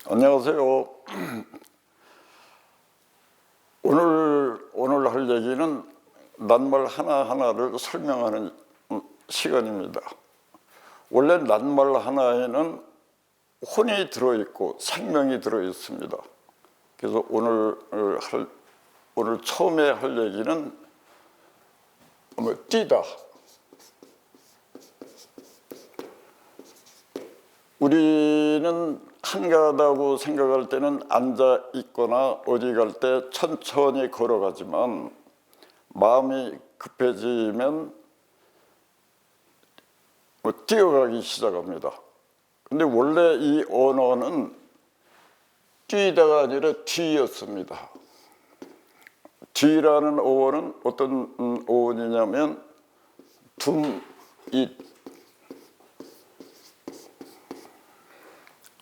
안녕하세요. 오늘 할 얘기는 낱말 하나하나를 설명하는 시간입니다. 원래 낱말 하나에는 혼이 들어있고 생명이 들어있습니다. 그래서 오늘 처음에 할 얘기는 뛰다. 우리는 한가하다고 생각할 때는 앉아 있거나 어디 갈 때 천천히 걸어가지만 마음이 급해지면 뛰어가기 시작합니다. 근데 원래 이 언어는 뛰다가 아니라 뒤였습니다. 뒤라는 어원은 어떤 어원이냐면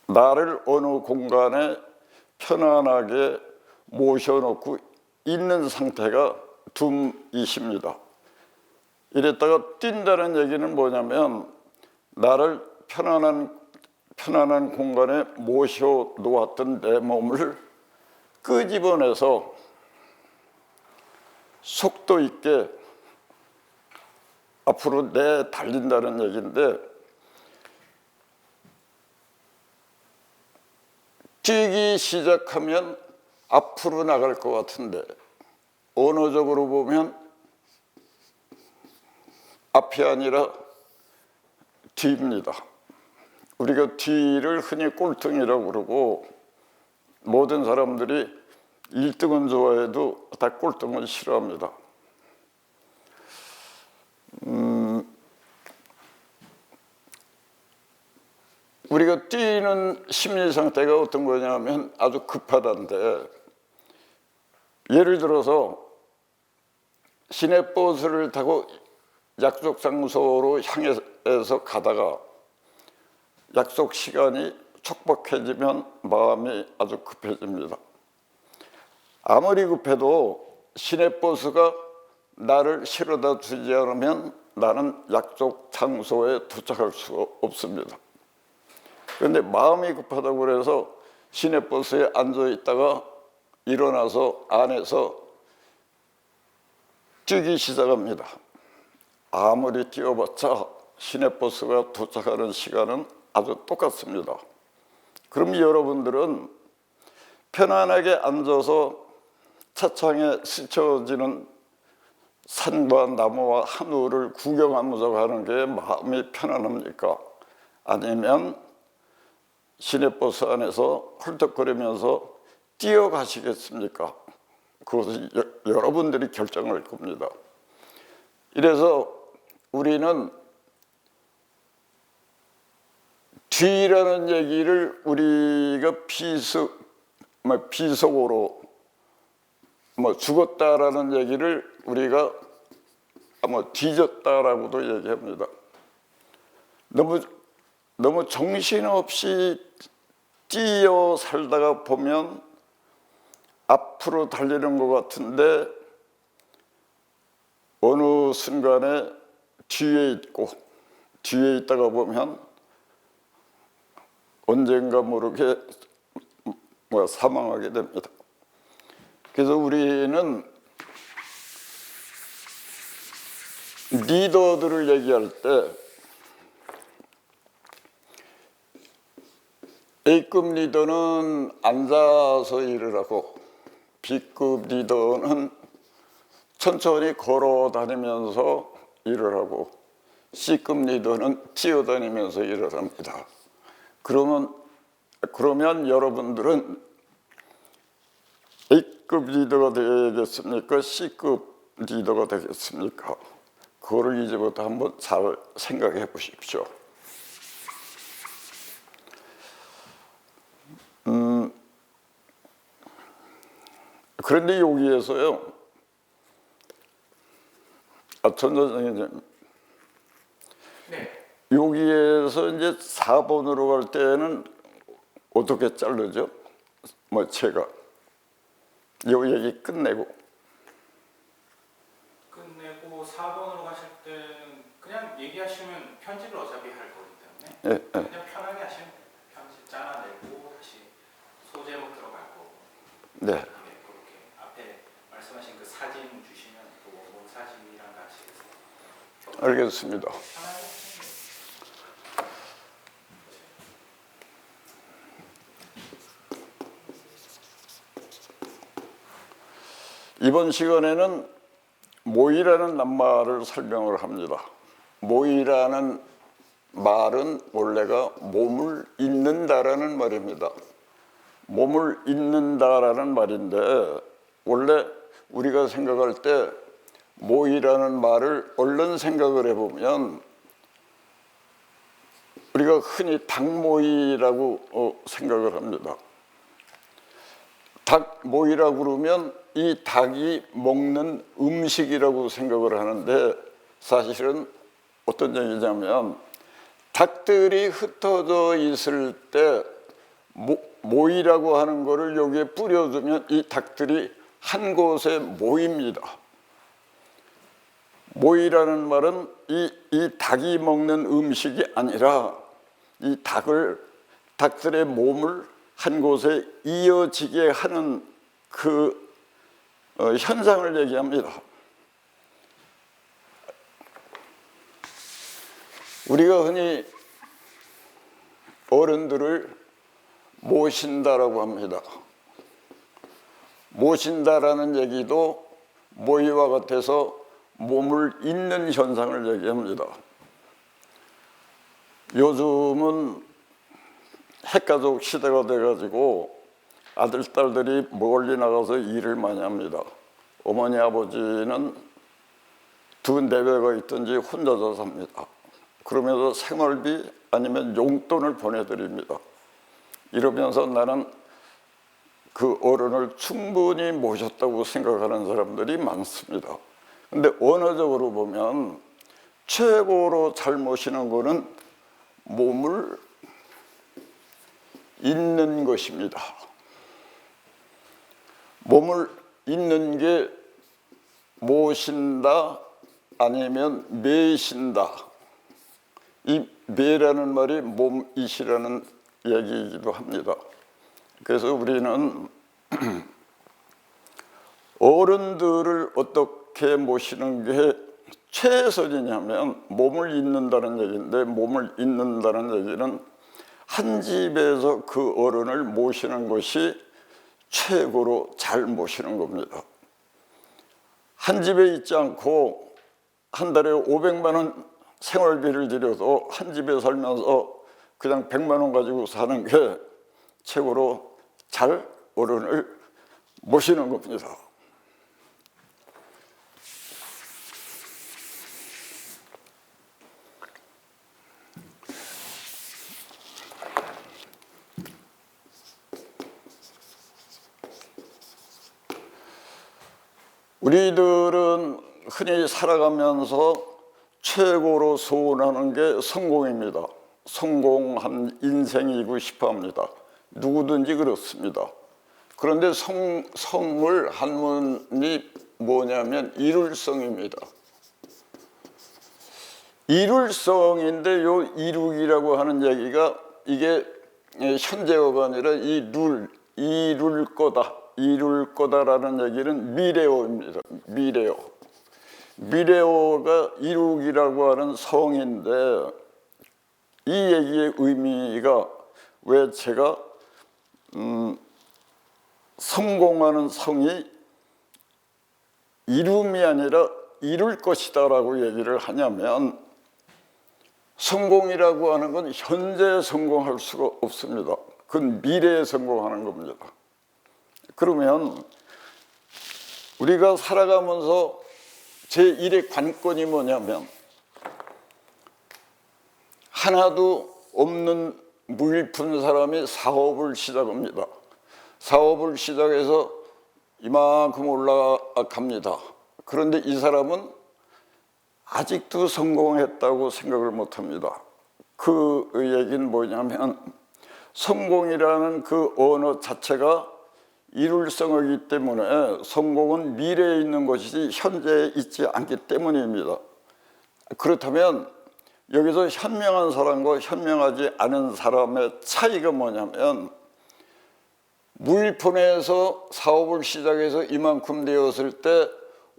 나를 어느 공간에 편안하게 모셔놓고 있는 상태가 둠잇입니다. 이랬다가 뛴다는 얘기는 뭐냐면 나를 편안한 공간에 모셔 놓았던 내 몸을 끄집어내서 속도 있게 앞으로 달린다는 얘기인데, 뛰기 시작하면 앞으로 나갈 것 같은데 언어적으로 보면 앞이 아니라 뒤입니다. 우리가 뒤를 흔히 꼴등이라고 그러고, 모든 사람들이 1등은 좋아해도 다 꼴등은 싫어합니다. 우리가 뛰는 심리 상태가 어떤 거냐면 아주 급하다는데, 예를 들어서 시내버스를 타고 약속 장소로 향해서 가다가 약속 시간이 촉박해지면 마음이 아주 급해집니다. 아무리 급해도 시내버스가 나를 실어다 주지 않으면 나는 약속 장소에 도착할 수 없습니다. 그런데 마음이 급하다고 그래서 시내버스에 앉아 있다가 일어나서 안에서 뛰기 시작합니다. 아무리 뛰어봤자 시내버스가 도착하는 시간은 아주 똑같습니다. 그럼 여러분들은 편안하게 앉아서 차창에 스쳐지는 산과 나무와 하늘을 구경하면서 가는 게 마음이 편안합니까? 아니면 시내버스 안에서 헐떡거리면서 뛰어가시겠습니까? 그것은 여러분들이 결정할 겁니다. 이래서 우리는 뒤라는 얘기를 우리가 비속어로 죽었다라는 얘기를 우리가 뒤졌다라고도 얘기합니다. 너무 정신없이 뛰어 살다가 보면 앞으로 달리는 것 같은데 어느 순간에 뒤에 있다가 보면 언젠가 모르게 사망하게 됩니다. 그래서 우리는 리더들을 얘기할 때 A급 리더는 앉아서 일을 하고, B급 리더는 천천히 걸어 다니면서 일을 하고, C급 리더는 뛰어다니면서 일을 합니다. 그러면 여러분들은 A급 리더가 되겠습니까? C급 리더가 되겠습니까? 그거를 이제부터 한번 잘 생각해 보십시오. 그런데 여기에서요, 전 선생님, 네. 여기에서 이제 4번으로 갈 때는 어떻게 자르죠? 제가 요 얘기 끝내고 4번으로 가실 때는 그냥 얘기하시면 편집을 어차피 할 거기 때문에 그냥 편하게 하시면 돼요. 편집 잘라내고 다시 네. 그렇게 앞에 말씀하신 그 사진 주시면 그 원본 사진이랑 같이 알겠습니다. 편하게 이번 시간에는 모이라는 낱말을 설명을 합니다. 모이라는 말은 원래가 몸을 잇는다라는 말입니다. 몸을 잇는다라는 말인데 원래 우리가 생각할 때 모이라는 말을 얼른 생각을 해보면 우리가 흔히 닭모이라고 생각을 합니다. 닭모이라고 그러면 이 닭이 먹는 음식이라고 생각을 하는데 사실은 어떤 얘기냐면 닭들이 흩어져 있을 때 모이라고 하는 거를 여기에 뿌려두면 이 닭들이 한 곳에 모입니다. 모이라는 말은 이 닭이 먹는 음식이 아니라 이 닭들의 몸을 한 곳에 이어지게 하는 그 현상을 얘기합니다. 우리가 흔히 어른들을 모신다라고 합니다. 모신다라는 얘기도 모이와 같아서 몸을 잇는 현상을 얘기합니다. 요즘은 핵가족 시대가 돼가지고 아들, 딸들이 멀리 나가서 일을 많이 합니다. 어머니, 아버지는 두 내외가 있든지 혼자서 삽니다. 그러면서 생활비 아니면 용돈을 보내드립니다. 이러면서 나는 그 어른을 충분히 모셨다고 생각하는 사람들이 많습니다. 근데 원어적으로 보면 최고로 잘 모시는 거는 몸을 잇는 것입니다. 몸을 잇는 게 모신다 아니면 매신다. 이 매라는 말이 몸잇이라는 얘기이기도 합니다. 그래서 우리는 어른들을 어떻게 모시는 게 최선이냐면 몸을 잇는다는 얘기인데 몸을 잇는다는 얘기는 한 집에서 그 어른을 모시는 것이 최고로 잘 모시는 겁니다. 한 집에 있지 않고 한 달에 500만 원 생활비를 들여도 한 집에 살면서 그냥 100만 원 가지고 사는 게 최고로 잘 어른을 모시는 겁니다. 우리들은 흔히 살아가면서 최고로 소원하는 게 성공입니다. 성공한 인생이고 싶어 합니다. 누구든지 그렇습니다. 그런데 성을 한문이 뭐냐면 이룰성입니다. 이룰성인데 요 이루기라고 하는 얘기가 이게 현재어가 아니라 이룰 거다. 이룰 거다라는 얘기는 미래어입니다. 미래어가 이루기라고 하는 성인데 이 얘기의 의미가 왜 제가 성공하는 성이 이룸이 아니라 이룰 것이다 라고 얘기를 하냐면 성공이라고 하는 건 현재 성공할 수가 없습니다. 그건 미래에 성공하는 겁니다. 그러면 우리가 살아가면서 제1의 관건이 뭐냐면 하나도 없는 무일푼 사람이 사업을 시작합니다. 사업을 시작해서 이만큼 올라갑니다. 그런데 이 사람은 아직도 성공했다고 생각을 못합니다. 그 얘기는 뭐냐면 성공이라는 그 언어 자체가 이룰성이기 때문에 성공은 미래에 있는 것이지 현재에 있지 않기 때문입니다. 그렇다면 여기서 현명한 사람과 현명하지 않은 사람의 차이가 뭐냐면 무일푼에서 사업을 시작해서 이만큼 되었을 때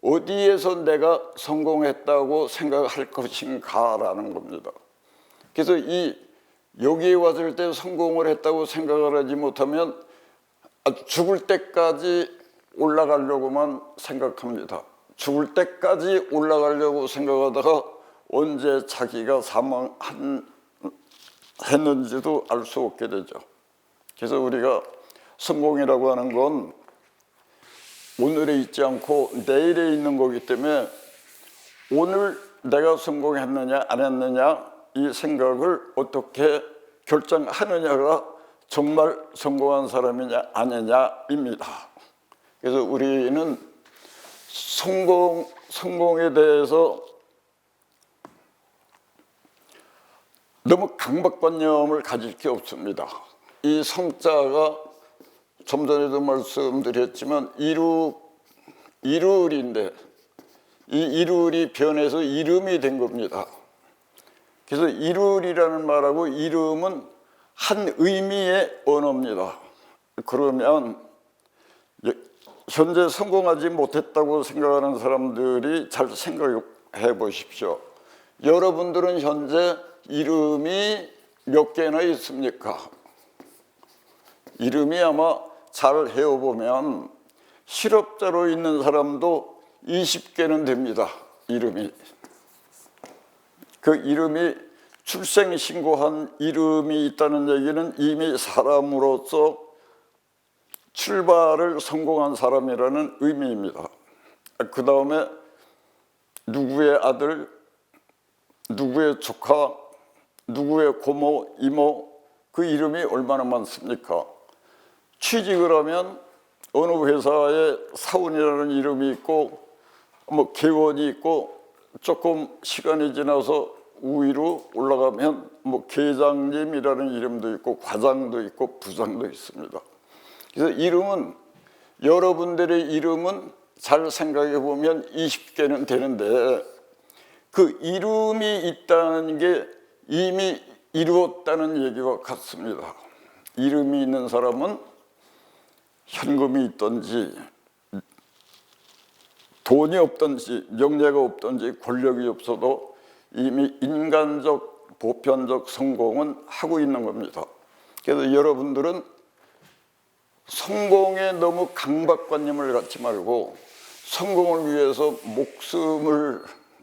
어디에서 내가 성공했다고 생각할 것인가라는 겁니다. 그래서 여기에 왔을 때 성공을 했다고 생각을 하지 못하면 죽을 때까지 올라가려고만 생각합니다. 죽을 때까지 올라가려고 생각하다가 언제 자기가 사망했는지도 알 수 없게 되죠. 그래서 우리가 성공이라고 하는 건 오늘에 있지 않고 내일에 있는 거기 때문에 오늘 내가 성공했느냐 안 했느냐 이 생각을 어떻게 결정하느냐가 정말 성공한 사람이냐 아니냐입니다. 그래서 우리는 성공에 대해서 너무 강박관념을 가질 게 없습니다. 이 성자가 좀 전에도 말씀드렸지만 이루을인데 이 이루을이 변해서 이름이 된 겁니다. 그래서 이루을이라는 말하고 이름은 한 의미의 언어입니다. 그러면 현재 성공하지 못했다고 생각하는 사람들이 잘 생각해 보십시오. 여러분들은 현재 이름이 몇 개나 있습니까? 이름이 아마 잘 해보면 실업자로 있는 사람도 20개는 됩니다. 이름이. 그 이름이 출생신고한 이름이 있다는 얘기는 이미 사람으로서 출발을 성공한 사람이라는 의미입니다. 그 다음에 누구의 아들, 누구의 조카, 누구의 고모, 이모 그 이름이 얼마나 많습니까? 취직을 하면 어느 회사에 사원이라는 이름이 있고 뭐 개원이 있고 조금 시간이 지나서 위로 올라가면 뭐 계장님이라는 이름도 있고 과장도 있고 부장도 있습니다. 그래서 이름은 여러분들의 이름은 잘 생각해 보면 20개는 되는데 그 이름이 있다는 게 이미 이루었다는 얘기와 같습니다. 이름이 있는 사람은 현금이 있든지 돈이 없든지 명예가 없든지 권력이 없어도 이미 인간적 보편적 성공은 하고 있는 겁니다. 그래서 여러분들은 성공에 너무 강박관념을 갖지 말고 성공을 위해서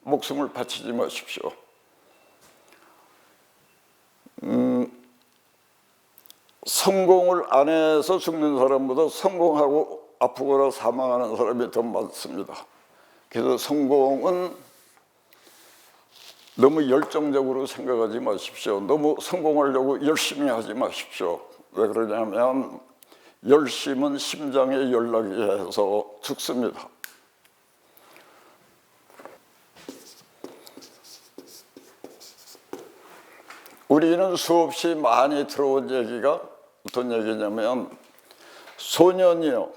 목숨을 바치지 마십시오. 성공을 안 해서 죽는 사람보다 성공하고 아프거나 사망하는 사람이 더 많습니다. 그래서 성공은 너무 열정적으로 생각하지 마십시오. 너무 성공하려고 열심히 하지 마십시오. 왜 그러냐면 열심은 심장에 연락이 해서 죽습니다. 우리는 수없이 많이 들어온 얘기가 어떤 얘기냐면 소년이여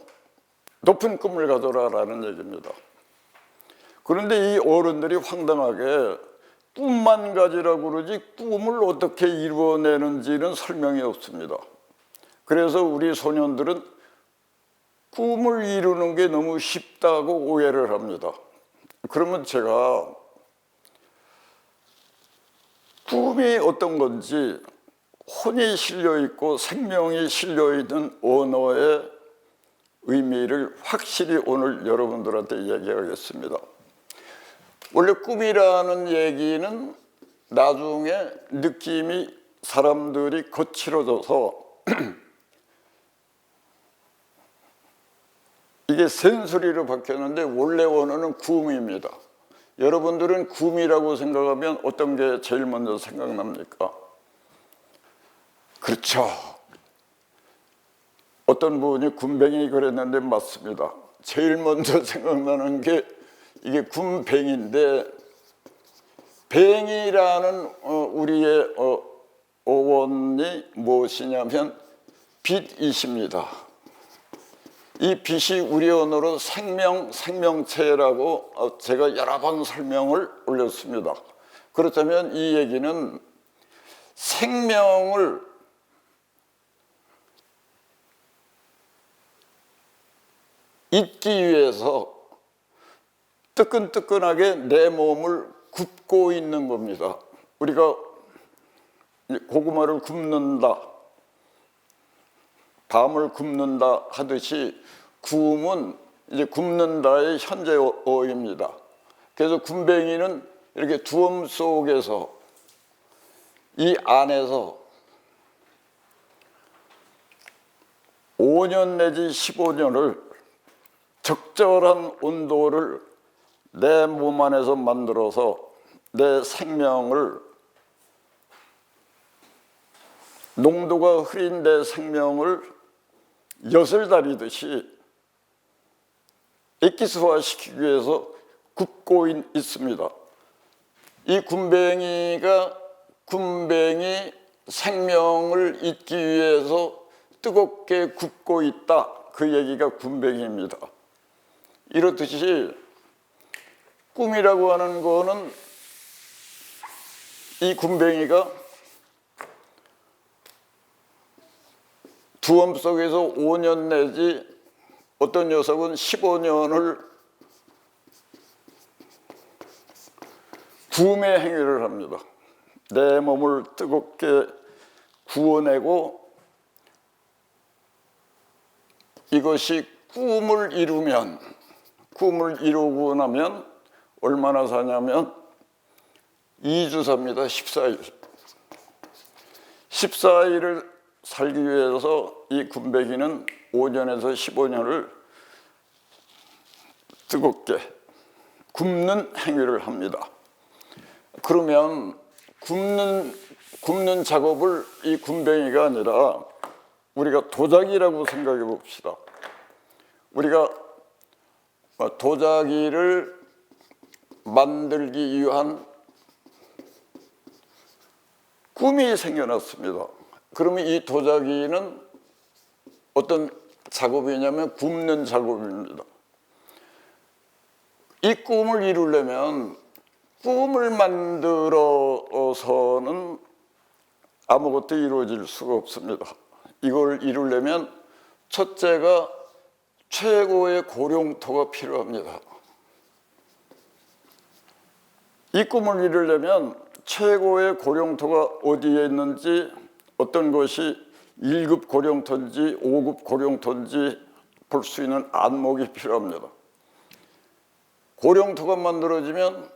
높은 꿈을 가져라라는 얘기입니다. 그런데 이 어른들이 황당하게 꿈만 가지라고 그러지 꿈을 어떻게 이루어내는지는 설명이 없습니다. 그래서 우리 소년들은 꿈을 이루는 게 너무 쉽다고 오해를 합니다. 그러면 제가 꿈이 어떤 건지 혼이 실려있고 생명이 실려있는 언어의 의미를 확실히 오늘 여러분들한테 얘기하겠습니다. 원래 꿈이라는 얘기는 나중에 느낌이 사람들이 거칠어져서 이게 센소리로 바뀌었는데 원래 원어는 꿈입니다. 여러분들은 꿈이라고 생각하면 어떤 게 제일 먼저 생각납니까? 그렇죠. 어떤 분이 군뱅이 그랬는데 맞습니다. 제일 먼저 생각나는 게 이게 군뱅인데 뱅이라는 우리의 어원이 무엇이냐면 빛이십니다. 이 빛이 우리 언어로 생명체라고 제가 여러 번 설명을 올렸습니다. 그렇다면 이 얘기는 생명을 있기 위해서 뜨끈뜨끈하게 내 몸을 굽고 있는 겁니다. 우리가 고구마를 굽는다, 밤을 굽는다 하듯이 구움은 이제 굽는다의 현재어입니다. 그래서 굼벵이는 이렇게 두엄 속에서 이 안에서 5년 내지 15년을 적절한 온도를 내 몸 안에서 만들어서 내 생명을, 농도가 흐린 내 생명을 엿을 다리듯이 엑기스화 시키기 위해서 굽고 있습니다. 이 굼벵이가 굼벵이 생명을 잇기 위해서 뜨겁게 굽고 있다, 그 얘기가 굼벵이입니다. 이렇듯이 꿈이라고 하는 거는 이 굼벵이가 두엄 속에서 5년 내지 어떤 녀석은 15년을 구움의 행위를 합니다. 내 몸을 뜨겁게 구워내고 이것이 꿈을 이루고 나면 얼마나 사냐면 2주 삽니다. 14일. 14일을 살기 위해서 이 굼벵이는 5년에서 15년을 뜨겁게 굽는 행위를 합니다. 그러면 굽는 작업을 이 굼벵이가 아니라 우리가 도자기라고 생각해 봅시다. 우리가 도자기를 만들기 위한 꿈이 생겨났습니다. 그러면 이 도자기는 어떤 작업이냐면 굽는 작업입니다. 이 꿈을 이루려면 꿈을 만들어서는 아무것도 이루어질 수가 없습니다. 이걸 이루려면 첫째가 최고의 고령토가 필요합니다. 이 꿈을 이루려면 최고의 고령토가 어디에 있는지, 어떤 것이 1급 고령토인지 5급 고령토인지 볼 수 있는 안목이 필요합니다. 고령토가 만들어지면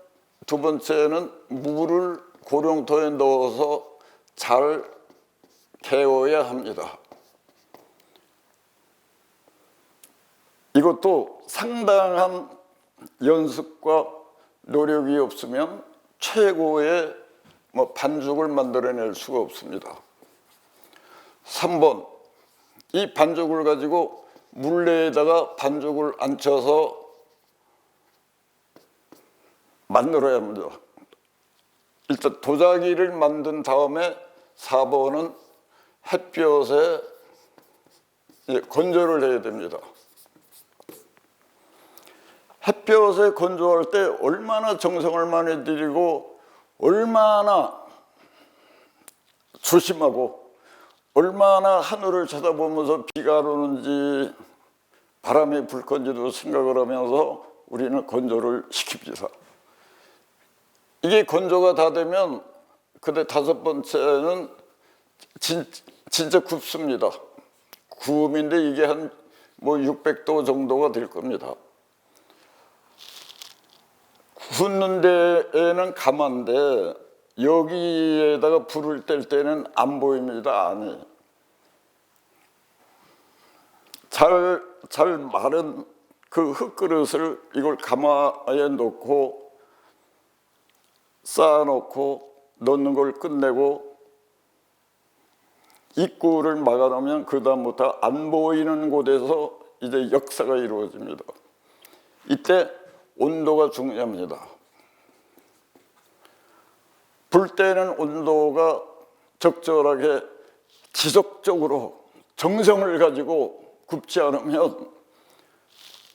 두 번째는 물을 고령토에 넣어서 잘 개어야 합니다. 이것도 상당한 연습과 노력이 없으면 최고의 반죽을 만들어낼 수가 없습니다. 3번, 이 반죽을 가지고 물레에다가 반죽을 앉혀서 만들어야 합니다. 일단 도자기를 만든 다음에 4번은 햇볕에 건조를 해야 됩니다. 햇볕에 건조할 때 얼마나 정성을 많이 들이고 얼마나 조심하고 얼마나 하늘을 쳐다보면서 비가 오는지 바람이 불 건지도 생각을 하면서 우리는 건조를 시킵니다. 이게 건조가 다 되면 그때 5번째는 진짜 굽습니다. 구움인데 이게 한 600도 정도가 될 겁니다. 굽는 데에는 가만데 여기에다가 불을 뗄 때는 안 보입니다. 안이 잘 마른 그 흙그릇을 이걸 가마에 넣고 쌓아놓고 넣는 걸 끝내고 입구를 막아놓으면 그 다음부터 안 보이는 곳에서 이제 역사가 이루어집니다. 이때 온도가 중요합니다. 불 때는 온도가 적절하게 지속적으로 정성을 가지고 굽지 않으면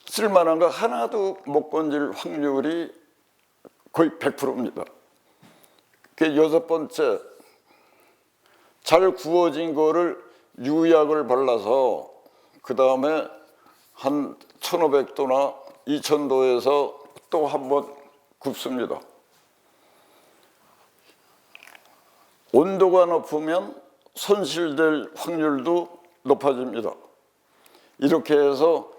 쓸만한 거 하나도 못 건질 확률이 거의 100%입니다. 그 6번째, 잘 구워진 거를 유약을 발라서 그 다음에 한 1500도나 2000도에서 또 한 번 굽습니다. 온도가 높으면 손실될 확률도 높아집니다. 이렇게 해서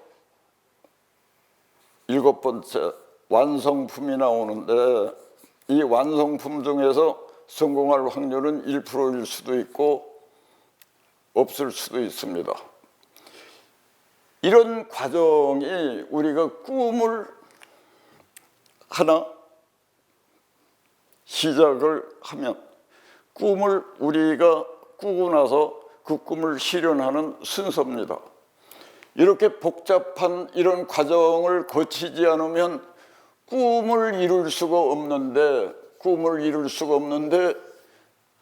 7번째 완성품이 나오는데, 이 완성품 중에서 성공할 확률은 1%일 수도 있고 없을 수도 있습니다. 이런 과정이 우리가 꿈을 하나 시작을 하면, 꿈을 우리가 꾸고 나서 그 꿈을 실현하는 순서입니다. 이렇게 복잡한 이런 과정을 거치지 않으면 꿈을 이룰 수가 없는데,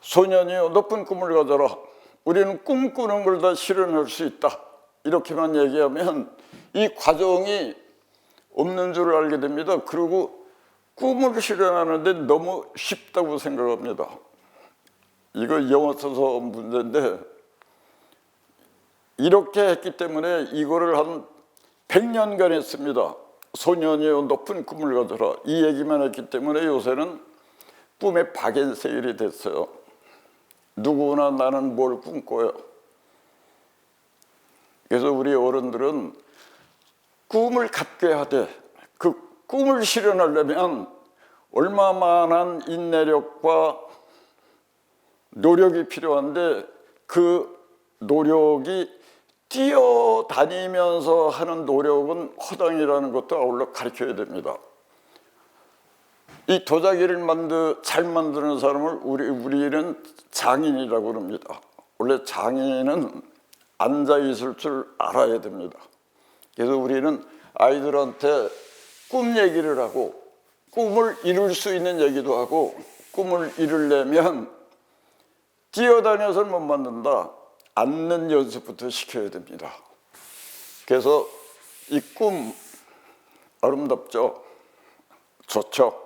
소년이여 높은 꿈을 가져라, 우리는 꿈꾸는 걸 다 실현할 수 있다, 이렇게만 얘기하면 이 과정이 없는 줄 알게 됩니다. 그리고 꿈을 실현하는데 너무 쉽다고 생각합니다. 이거 영어 써서 문제인데, 이렇게 했기 때문에 이거를 한 100년간 했습니다. 소년이여 높은 꿈을 가져라, 이 얘기만 했기 때문에 요새는 꿈의 박앤세일이 됐어요. 누구나 나는 뭘 꿈꿔요. 그래서 우리 어른들은 꿈을 갖게 하되, 그 꿈을 실현하려면 얼마만한 인내력과 노력이 필요한데, 그 노력이 뛰어다니면서 하는 노력은 허당이라는 것도 아울러 가르쳐야 됩니다. 이 도자기를 잘 만드는 사람을 우리는 장인이라고 그럽니다. 원래 장인은 앉아 있을 줄 알아야 됩니다. 그래서 우리는 아이들한테 꿈 얘기를 하고, 꿈을 이룰 수 있는 얘기도 하고, 꿈을 이루려면 뛰어다녀서는 못 만든다, 앉는 연습부터 시켜야 됩니다. 그래서 이 꿈 아름답죠? 좋죠?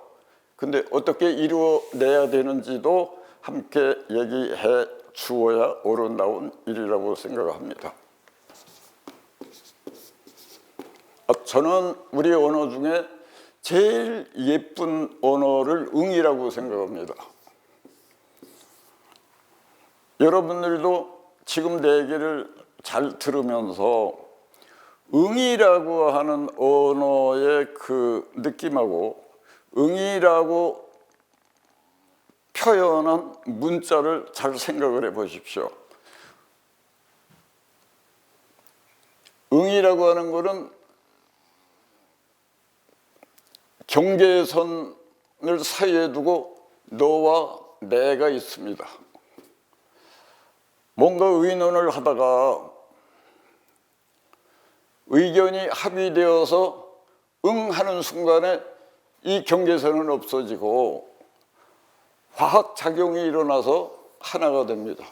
근데 어떻게 이루어내야 되는지도 함께 얘기해 주어야 어른다운 일이라고 생각합니다. 저는 우리 언어 중에 제일 예쁜 언어를 응이라고 생각합니다. 여러분들도 지금 내 얘기를 잘 들으면서 응이라고 하는 언어의 그 느낌하고 응이라고 표현한 문자를 잘 생각을 해 보십시오. 응이라고 하는 것은 경계선을 사이에 두고 너와 내가 있습니다. 뭔가 의논을 하다가 의견이 합의되어서 응하는 순간에 이 경계선은 없어지고 화학작용이 일어나서 하나가 됩니다.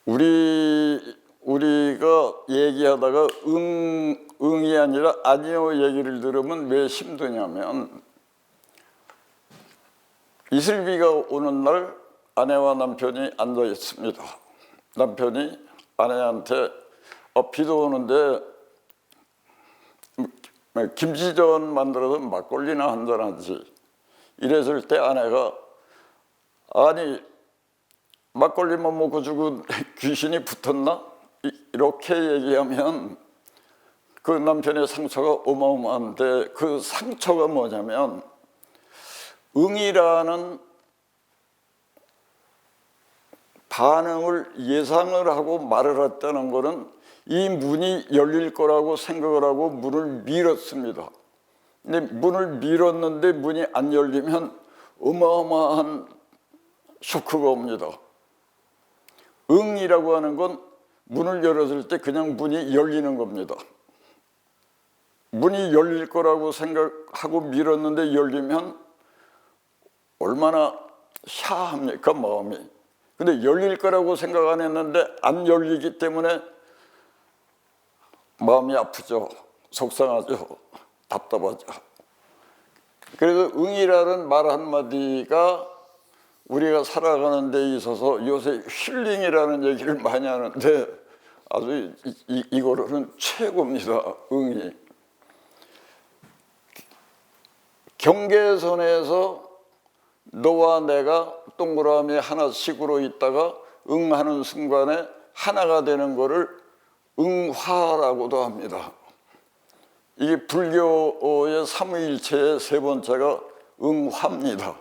우리가 얘기하다가 응이 아니라 아니요 얘기를 들으면 왜 힘드냐면, 이슬비가 오는 날 아내와 남편이 앉아 있습니다. 남편이 아내한테 비도 오는데 김치전 만들어서 막걸리나 한잔 하지, 이랬을 때 아내가 아니 막걸리만 먹고 죽은 귀신이 붙었나? 이렇게 얘기하면 그 남편의 상처가 어마어마한데, 그 상처가 뭐냐면 응이라는 반응을 예상을 하고 말을 했다는 것은 이 문이 열릴 거라고 생각을 하고 문을 밀었습니다. 근데 문을 밀었는데 문이 안 열리면 어마어마한 쇼크가 옵니다. 응이라고 하는 건 문을 열었을 때 그냥 문이 열리는 겁니다. 문이 열릴 거라고 생각하고 밀었는데 열리면 얼마나 샤합니까, 마음이. 근데 열릴 거라고 생각 안 했는데 안 열리기 때문에 마음이 아프죠. 속상하죠. 답답하죠. 그래서 응이라는 말 한마디가 우리가 살아가는 데 있어서 요새 힐링이라는 얘기를 많이 하는데 아주 이거로는 최고입니다. 응이. 경계선에서 너와 내가 동그라미 하나씩으로 있다가 응하는 순간에 하나가 되는 것을 응화라고도 합니다. 이게 불교의 삼위일체의 세 번째가 응화입니다.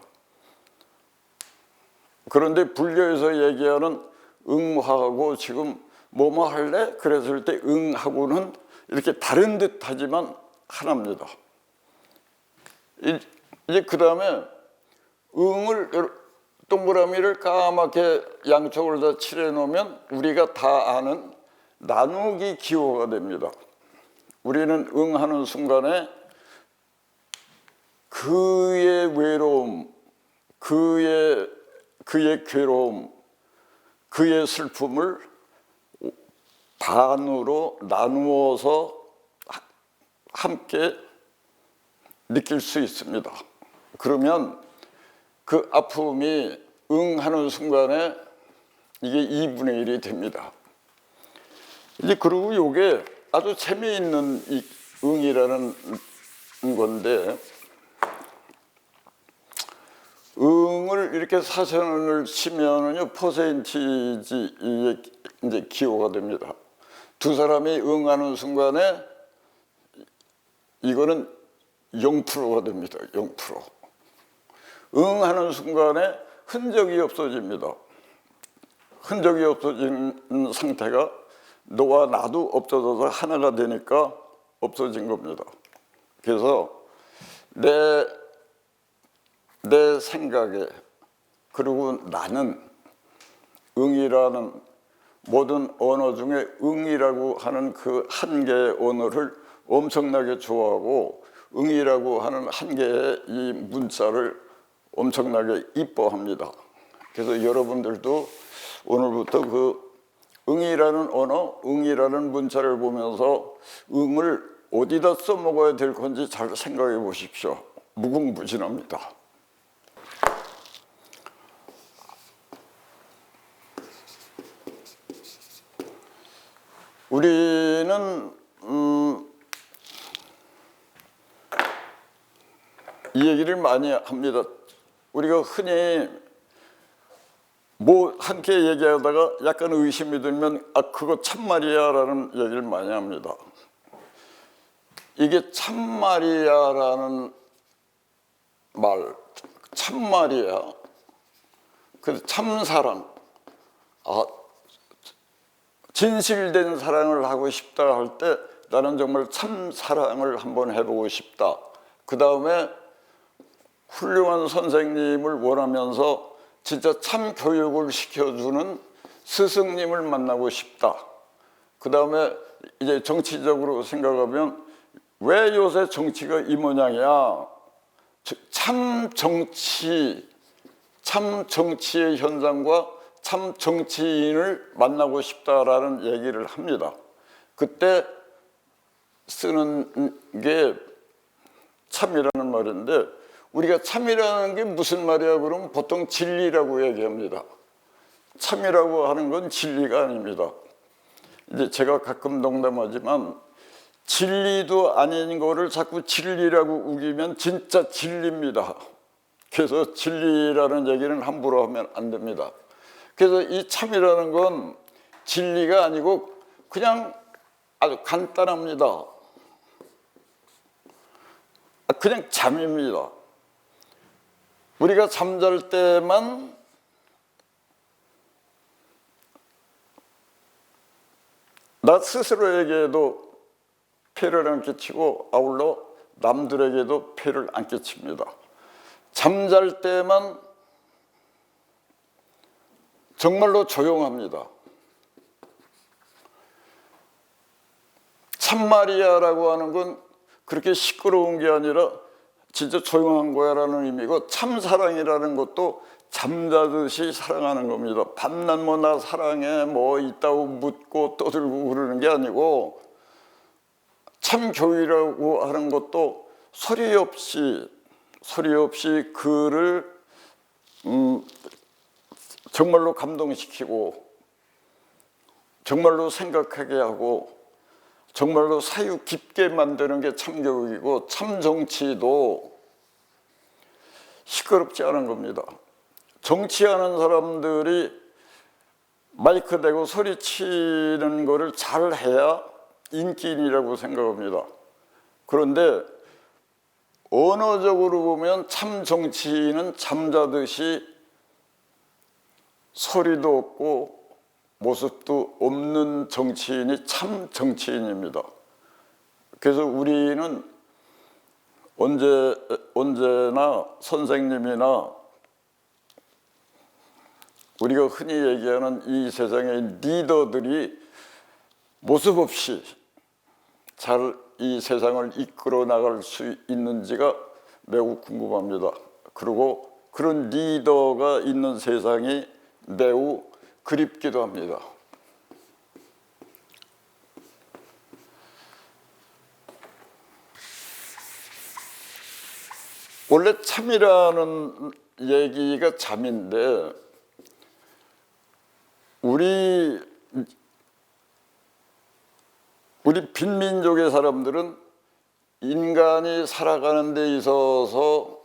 그런데 불교에서 얘기하는 응화하고 지금 뭐뭐 할래? 그랬을 때 응하고는 이렇게 다른 듯 하지만 하나입니다. 이제 그 다음에 응을 동그라미를 까맣게 양쪽을 다 칠해 놓으면 우리가 다 아는 나누기 기호가 됩니다. 우리는 응하는 순간에 그의 외로움, 그의 괴로움, 그의 슬픔을 반으로 나누어서 함께 느낄 수 있습니다. 그러면 그 아픔이 응하는 순간에 이게 2분의 1이 됩니다. 이제 그리고 이게 아주 재미있는 이 응이라는 건데, 응을 이렇게 사선을 치면은요 퍼센티지의 이제 기호가 됩니다. 두 사람이 응하는 순간에 이거는 0%가 됩니다. 0%. 응하는 순간에 흔적이 없어집니다. 흔적이 없어진 상태가 너와 나도 없어져서 하나가 되니까 없어진 겁니다. 그래서 내 생각에, 그리고 나는 응이라는 모든 언어 중에 응이라고 하는 그 한 개의 언어를 엄청나게 좋아하고 응이라고 하는 한 개의 이 문자를 엄청나게 이뻐합니다. 그래서 여러분들도 오늘부터 그 응이라는 언어, 응이라는 문자를 보면서 응을 어디다 써먹어야 될 건지 잘 생각해 보십시오. 무궁무진합니다. 우리는 이 얘기를 많이 합니다. 우리가 흔히 뭐 함께 얘기하다가 약간 의심이 들면 그거 참말이야 라는 얘기를 많이 합니다. 이게 참말이야 라는 말, 참말이야, 그 참사랑, 진실된 사랑을 하고 싶다 할 때 나는 정말 참사랑을 한번 해보고 싶다. 그 다음에 훌륭한 선생님을 원하면서 진짜 참 교육을 시켜주는 스승님을 만나고 싶다. 그 다음에 이제 정치적으로 생각하면 왜 요새 정치가 이 모양이야? 참 정치의 현장과 참 정치인을 만나고 싶다라는 얘기를 합니다. 그때 쓰는 게 참이라는 말인데, 우리가 참이라는 게 무슨 말이야 그러면 보통 진리라고 얘기합니다. 참이라고 하는 건 진리가 아닙니다. 이제 제가 가끔 농담하지만 진리도 아닌 거를 자꾸 진리라고 우기면 진짜 진리입니다. 그래서 진리라는 얘기는 함부로 하면 안 됩니다. 그래서 이 참이라는 건 진리가 아니고 그냥 아주 간단합니다. 그냥 잠입니다. 우리가 잠잘 때만 나 스스로에게도 폐를 안 끼치고 아울러 남들에게도 폐를 안 끼칩니다. 잠잘 때만 정말로 조용합니다. 참말이야라고 하는 건 그렇게 시끄러운 게 아니라 진짜 조용한 거야라는 의미고, 참사랑이라는 것도 잠자듯이 사랑하는 겁니다. 밤낮 뭐 나 사랑해 뭐 있다고 묻고 떠들고 그러는 게 아니고, 참 교육이라고 하는 것도 소리 없이 그를 정말로 감동시키고 정말로 생각하게 하고 정말로 사유 깊게 만드는 게 참교육이고 참 정치도 시끄럽지 않은 겁니다. 정치하는 사람들이 마이크 대고 소리치는 거를 잘해야 인기인이라고 생각합니다. 그런데 언어적으로 보면 참 정치인은 잠자듯이 소리도 없고 모습도 없는 정치인이 참 정치인입니다. 그래서 우리는 언제나 선생님이나 우리가 흔히 얘기하는 이 세상의 리더들이 모습 없이 잘 이 세상을 이끌어 나갈 수 있는지가 매우 궁금합니다. 그리고 그런 리더가 있는 세상이 매우 그립기도 합니다. 원래 참이라는 얘기가 잠인데 우리 빈민족의 사람들은 인간이 살아가는 데 있어서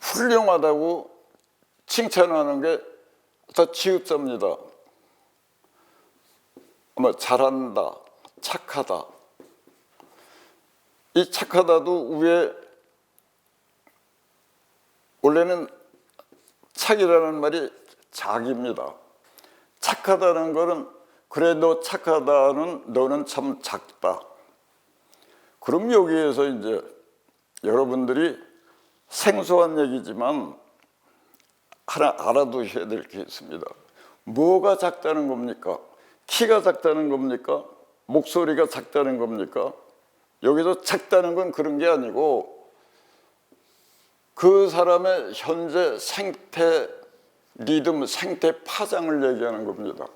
훌륭하다고 칭찬하는 게 다 지읒자입니다. 잘한다, 착하다. 이 착하다도 위에 원래는 착이라는 말이 작입니다. 착하다는 거는 그래 너 착하다는 너는 참 작다. 그럼 여기에서 이제 여러분들이 생소한 얘기지만 하나 알아두셔야 될 게 있습니다. 뭐가 작다는 겁니까? 키가 작다는 겁니까? 목소리가 작다는 겁니까? 여기서 작다는 건 그런 게 아니고 그 사람의 현재 생태 리듬, 생태 파장을 얘기하는 겁니다.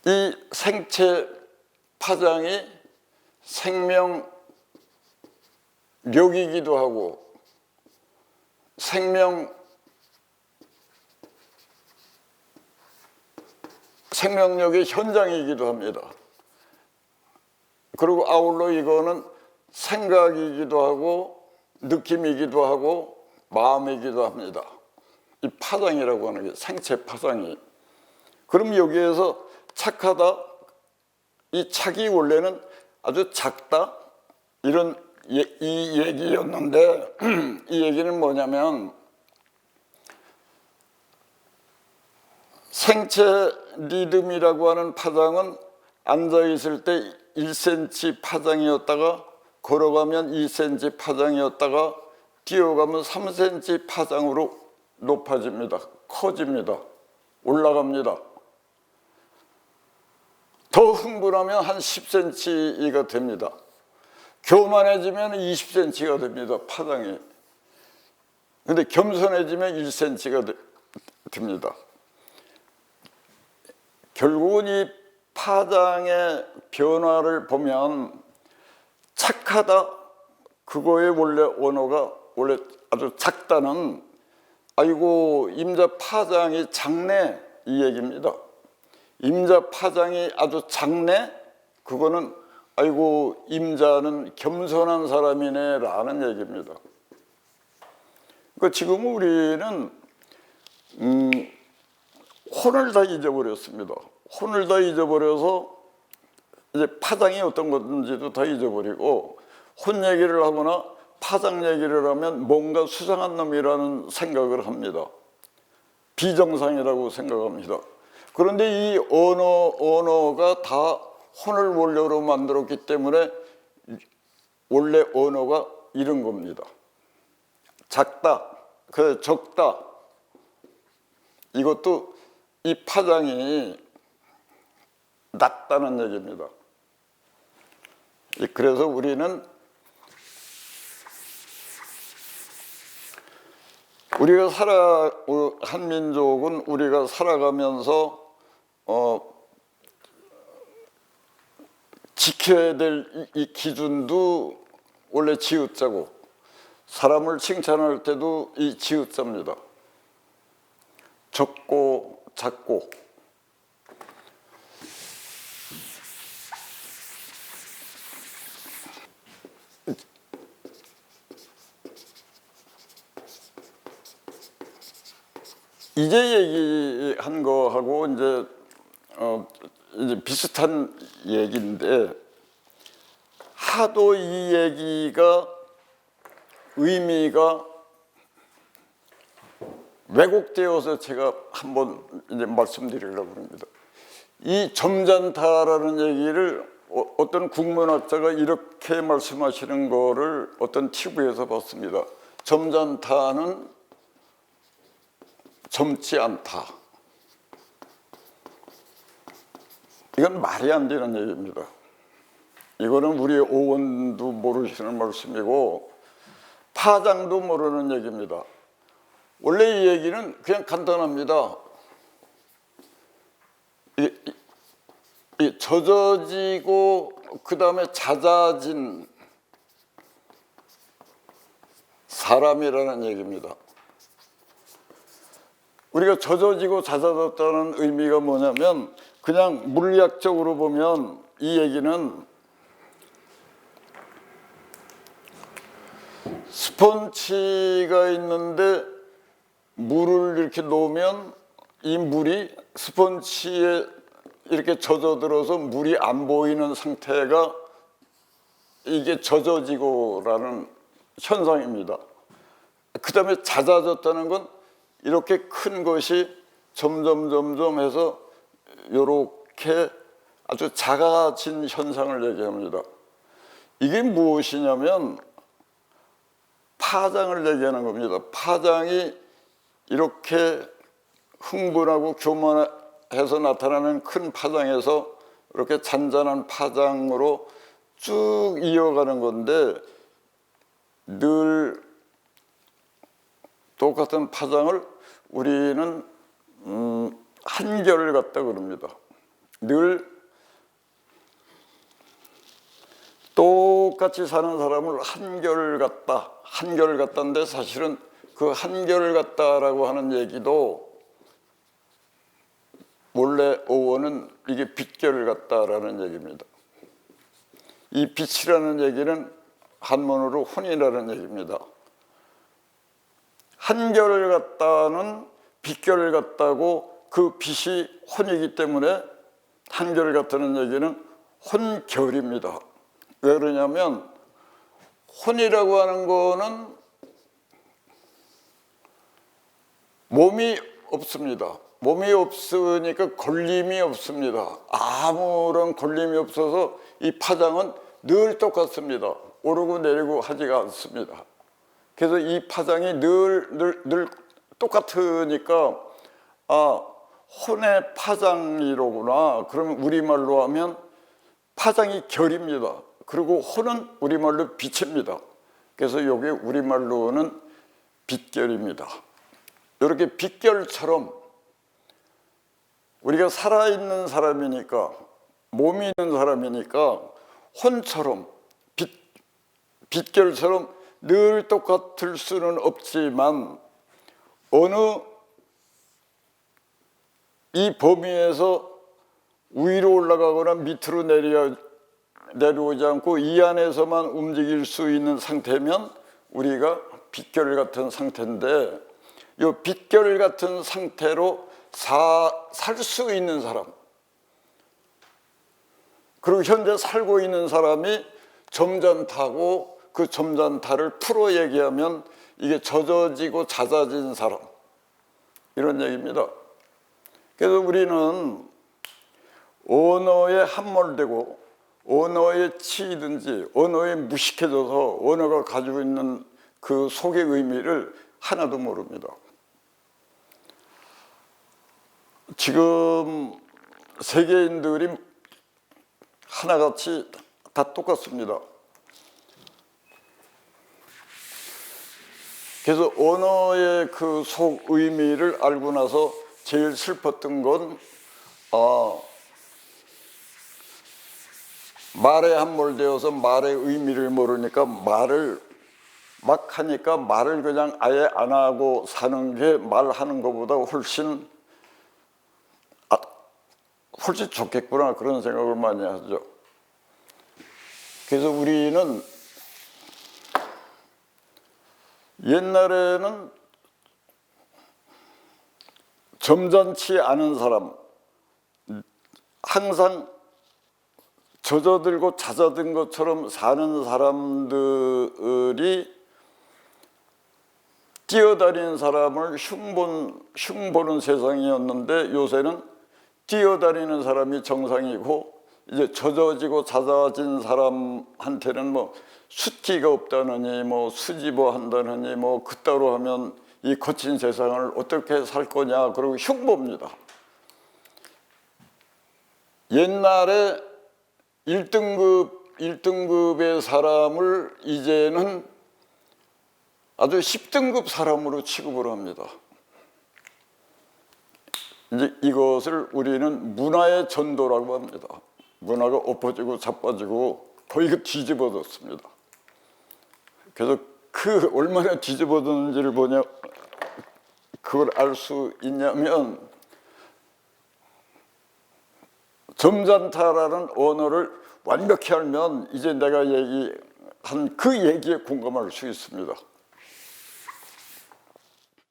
이 생체 파장이 생명력이기도 하고 생명력의 현장이기도 합니다. 그리고 아울러 이거는 생각이기도 하고 느낌이기도 하고 마음이기도 합니다. 이 파장이라고 하는 게 생체 파장이. 그럼 여기에서 착하다, 이 착이 원래는 아주 작다 이런 이 얘기였는데 이 얘기는 뭐냐면 생체 리듬이라고 하는 파장은 앉아있을 때 1cm 파장이었다가 걸어가면 2cm 파장이었다가 뛰어가면 3cm 파장으로 높아집니다. 커집니다. 올라갑니다. 더 흥분하면 한 10cm가 됩니다. 교만해지면 20cm가 됩니다. 파장이. 근데 겸손해지면 1cm가 됩니다. 결국은 이 파장의 변화를 보면 착하다, 그거의 원래 언어가 원래 아주 작다는 아이고 임자 파장이 작네 이 얘기입니다. 임자 파장이 아주 작네, 그거는 아이고 임자는 겸손한 사람이네 라는 얘기입니다. 그러니까 지금 우리는 혼을 다 잊어버렸습니다. 혼을 다 잊어버려서 이제 파장이 어떤 건지도 다 잊어버리고 혼 얘기를 하거나 파장 얘기를 하면 뭔가 수상한 놈이라는 생각을 합니다. 비정상이라고 생각합니다. 그런데 이 언어가 다 혼을 원료로 만들었기 때문에 원래 언어가 이런 겁니다. 작다, 적다. 이것도 이 파장이 낮다는 얘기입니다. 그래서 우리는 한민족은 우리가 살아가면서 지켜야 될 이 기준도 원래 지읒자고 사람을 칭찬할 때도 이 지읒자입니다. 적고 작고. 이제 얘기한 거하고 이제 비슷한 얘기인데, 하도 이 얘기가 의미가 왜곡되어서 제가 한번 이제 말씀드리려고 합니다. 이 점잖다라는 얘기를 어떤 국문학자가 이렇게 말씀하시는 거를 어떤 TV에서 봤습니다. 점잖다는 젊지 않다. 이건 말이 안 되는 얘기입니다. 이거는 우리 오원도 모르시는 말씀이고 파장도 모르는 얘기입니다. 원래 이 얘기는 그냥 간단합니다. 젖어지고 그 다음에 잦아진 사람이라는 얘기입니다. 우리가 젖어지고 잦아졌다는 의미가 뭐냐면, 그냥 물리학적으로 보면 이 얘기는 스펀지가 있는데 물을 이렇게 놓으면 이 물이 스펀지에 이렇게 젖어들어서 물이 안 보이는 상태가 이게 젖어지고라는 현상입니다. 그 다음에 잦아졌다는 건 이렇게 큰 것이 점점 해서 이렇게 아주 작아진 현상을 얘기합니다. 이게 무엇이냐면 파장을 얘기하는 겁니다. 파장이 이렇게 흥분하고 교만해서 나타나는 큰 파장에서 이렇게 잔잔한 파장으로 쭉 이어가는 건데, 늘 똑같은 파장을 우리는 한결같다 그럽니다. 늘 똑같이 사는 사람을 한결같다인데 사실은 그 한결같다라고 하는 얘기도 원래 어원은 이게 빛결같다라는 얘기입니다. 이 빛이라는 얘기는 한문으로 혼이라는 얘기입니다. 한결같다는 빛결같다고, 그 빛이 혼이기 때문에 한결같다는 얘기는 혼결입니다. 왜 그러냐면 혼이라고 하는 거는 몸이 없습니다. 몸이 없으니까 걸림이 없습니다. 아무런 걸림이 없어서 이 파장은 늘 똑같습니다. 오르고 내리고 하지가 않습니다. 그래서 이 파장이 늘 똑같으니까 혼의 파장이로구나. 그러면 우리말로 하면 파장이 결입니다. 그리고 혼은 우리말로 빛입니다. 그래서 이게 우리말로는 빛결입니다. 이렇게 빛결처럼 우리가 살아있는 사람이니까, 몸이 있는 사람이니까 혼처럼 빛결처럼 늘 똑같을 수는 없지만, 어느 이 범위에서 위로 올라가거나 밑으로 내려오지 않고 이 안에서만 움직일 수 있는 상태면 우리가 빛결 같은 상태인데, 이 빛결 같은 상태로 살 수 있는 사람, 그리고 현재 살고 있는 사람이 점잖다고, 그 점잖다를 풀어 얘기하면 이게 젖어지고 잦아진 사람, 이런 얘기입니다. 그래서 우리는 언어에 함몰되고 언어에 치이든지 언어에 무식해져서 언어가 가지고 있는 그 속의 의미를 하나도 모릅니다. 지금 세계인들이 하나같이 다 똑같습니다. 그래서 언어의 그 속 의미를 알고 나서 제일 슬펐던 건 말에 함몰되어서 말의 의미를 모르니까 말을 막 하니까 말을 그냥 아예 안 하고 사는 게 말하는 것보다 훨씬 좋겠구나 그런 생각을 많이 하죠. 그래서 우리는 옛날에는 점잖지 않은 사람, 항상 젖어들고 잦아든 것처럼 사는 사람들이 뛰어다니는 사람을 흉보는 세상이었는데 요새는 뛰어다니는 사람이 정상이고 이제 젖어지고 잦아진 사람한테는 뭐 숫기가 없다느니 뭐 수집어 한다느니 뭐 그따로 하면 이 거친 세상을 어떻게 살 거냐 그러고 흉보입니다. 옛날에 1등급의 사람을 이제는 아주 10등급 사람으로 취급을 합니다. 이제 이것을 우리는 문화의 전도라고 합니다. 문화가 엎어지고 자빠지고 거의 뒤집어졌습니다. 그래서 그 얼마나 뒤집어졌는지를 보냐 그걸 알 수 있냐면 점잖다라는 언어를 완벽히 알면 이제 내가 얘기한 그 얘기에 공감할 수 있습니다.